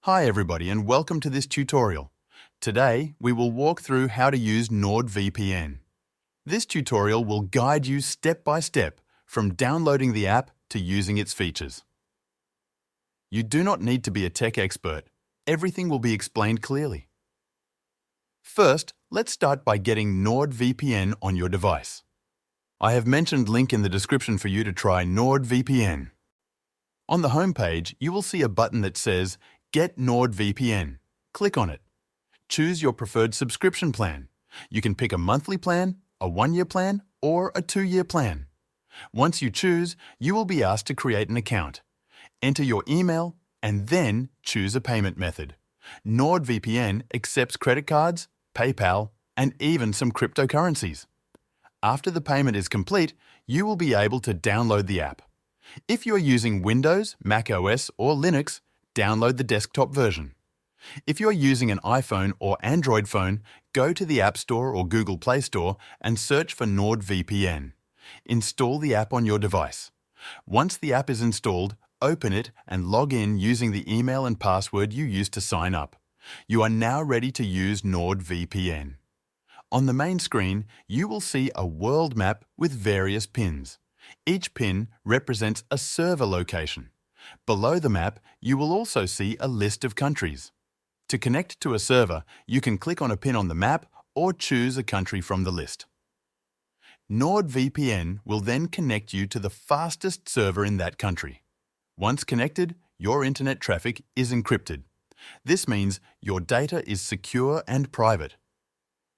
Hi everybody and welcome to this tutorial. Today we will walk through how to use NordVPN. This tutorial will guide you step by step from downloading the app to using its features. You do not need to be a tech expert. Everything will be explained clearly. First, let's start by getting NordVPN on your device. I have mentioned link in the description for you to try NordVPN. On the home page, you will see a button that says Get NordVPN. Click on it. Choose your preferred subscription plan. You can pick a monthly plan, a 1-year plan, or a 2-year plan. Once you choose, you will be asked to create an account. Enter your email and then choose a payment method. NordVPN accepts credit cards, PayPal, and even some cryptocurrencies. After the payment is complete, you will be able to download the app. If you are using Windows, Mac OS, or Linux, download the desktop version. If you are using an iPhone or Android phone, go to the App Store or Google Play Store and search for NordVPN. Install the app on your device. Once the app is installed, open it and log in using the email and password you used to sign up. You are now ready to use NordVPN. On the main screen, you will see a world map with various pins. Each pin represents a server location. Below the map, you will also see a list of countries. To connect to a server, you can click on a pin on the map or choose a country from the list. NordVPN will then connect you to the fastest server in that country. Once connected, your internet traffic is encrypted. This means your data is secure and private.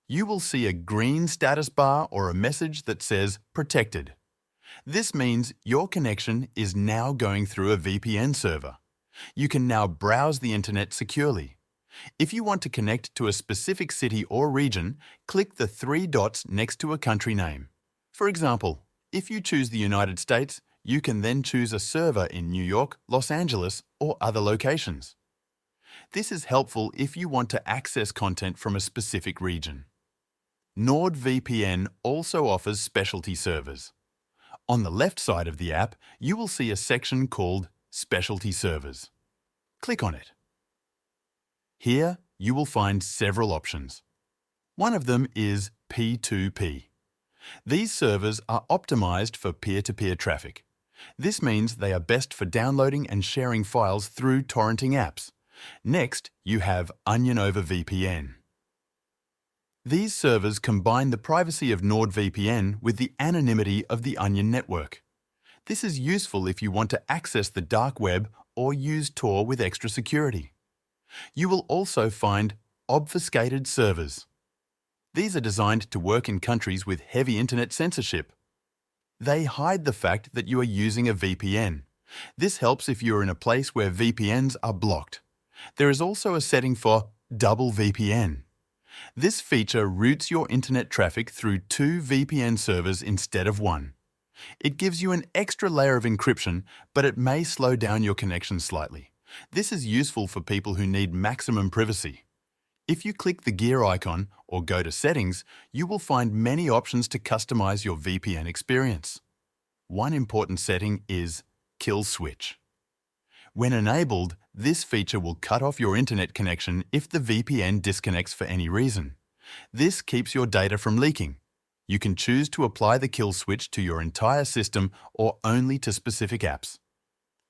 You will see a green status bar or a message that says Protected. This means your connection is now going through a VPN server. You can now browse the internet securely. If you want to connect to a specific city or region, click the 3 dots next to a country name. For example, if you choose the United States, you can then choose a server in New York, Los Angeles, or other locations. This is helpful if you want to access content from a specific region. NordVPN also offers specialty servers. On the left side of the app, you will see a section called Specialty Servers. Click on it. Here, you will find several options. One of them is P2P. These servers are optimized for peer-to-peer traffic. This means they are best for downloading and sharing files through torrenting apps. Next, you have Onion over VPN. These servers combine the privacy of NordVPN with the anonymity of the Onion network. This is useful if you want to access the dark web or use Tor with extra security. You will also find obfuscated servers. These are designed to work in countries with heavy internet censorship. They hide the fact that you are using a VPN. This helps if you are in a place where VPNs are blocked. There is also a setting for double VPN. This feature routes your internet traffic through 2 VPN servers instead of 1. It gives you an extra layer of encryption, but it may slow down your connection slightly. This is useful for people who need maximum privacy. If you click the gear icon or go to Settings, you will find many options to customize your VPN experience. One important setting is Kill Switch. When enabled, this feature will cut off your internet connection if the VPN disconnects for any reason. This keeps your data from leaking. You can choose to apply the kill switch to your entire system or only to specific apps.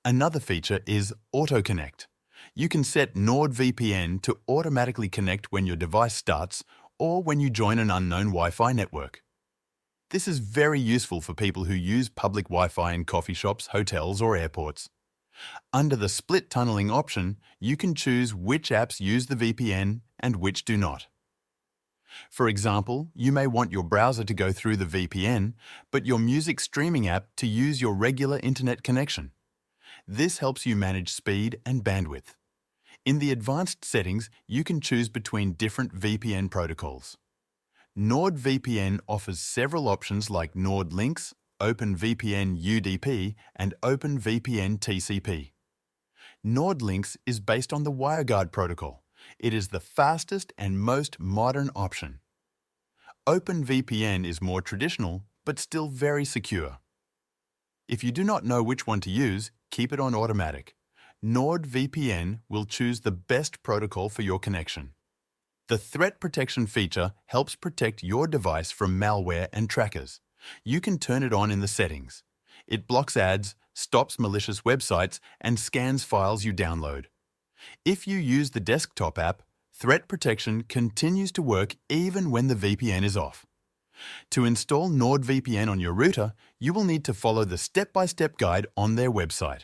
Another feature is Auto Connect. You can set NordVPN to automatically connect when your device starts or when you join an unknown Wi-Fi network. This is very useful for people who use public Wi-Fi in coffee shops, hotels, or airports. Under the split tunneling option, you can choose which apps use the VPN and which do not. For example, you may want your browser to go through the VPN, but your music streaming app to use your regular internet connection. This helps you manage speed and bandwidth. In the advanced settings, you can choose between different VPN protocols. NordVPN offers several options like NordLynx, OpenVPN UDP, and OpenVPN TCP. NordLynx is based on the WireGuard protocol. It is the fastest and most modern option. OpenVPN is more traditional, but still very secure. If you do not know which one to use, keep it on automatic. NordVPN will choose the best protocol for your connection. The Threat Protection feature helps protect your device from malware and trackers. You can turn it on in the settings. It blocks ads, stops malicious websites, and scans files you download. If you use the desktop app, Threat Protection continues to work even when the VPN is off. To install NordVPN on your router, you will need to follow the step-by-step guide on their website.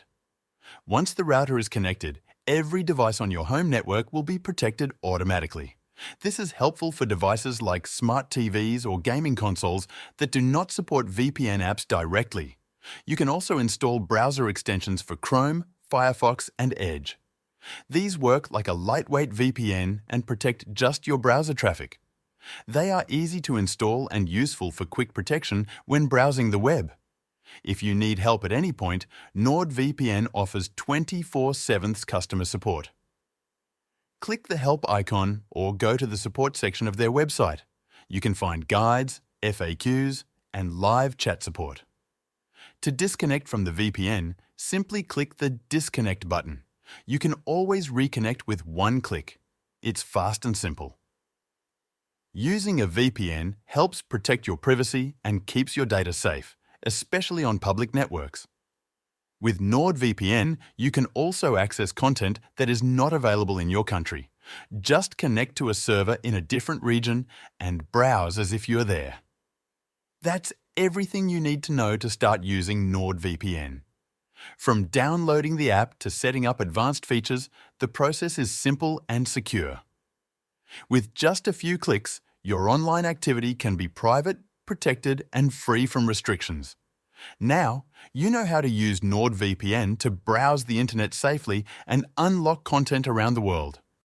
Once the router is connected, every device on your home network will be protected automatically. This is helpful for devices like smart TVs or gaming consoles that do not support VPN apps directly. You can also install browser extensions for Chrome, Firefox, and Edge. These work like a lightweight VPN and protect just your browser traffic. They are easy to install and useful for quick protection when browsing the web. If you need help at any point, NordVPN offers 24/7 customer support. Click the Help icon or go to the support section of their website. You can find guides, FAQs, and live chat support. To disconnect from the VPN, simply click the Disconnect button. You can always reconnect with one click. It's fast and simple. Using a VPN helps protect your privacy and keeps your data safe, especially on public networks. With NordVPN, you can also access content that is not available in your country. Just connect to a server in a different region and browse as if you're there. That's everything you need to know to start using NordVPN. From downloading the app to setting up advanced features, the process is simple and secure. With just a few clicks, your online activity can be private, protected, and free from restrictions. Now, you know how to use NordVPN to browse the internet safely and unlock content around the world.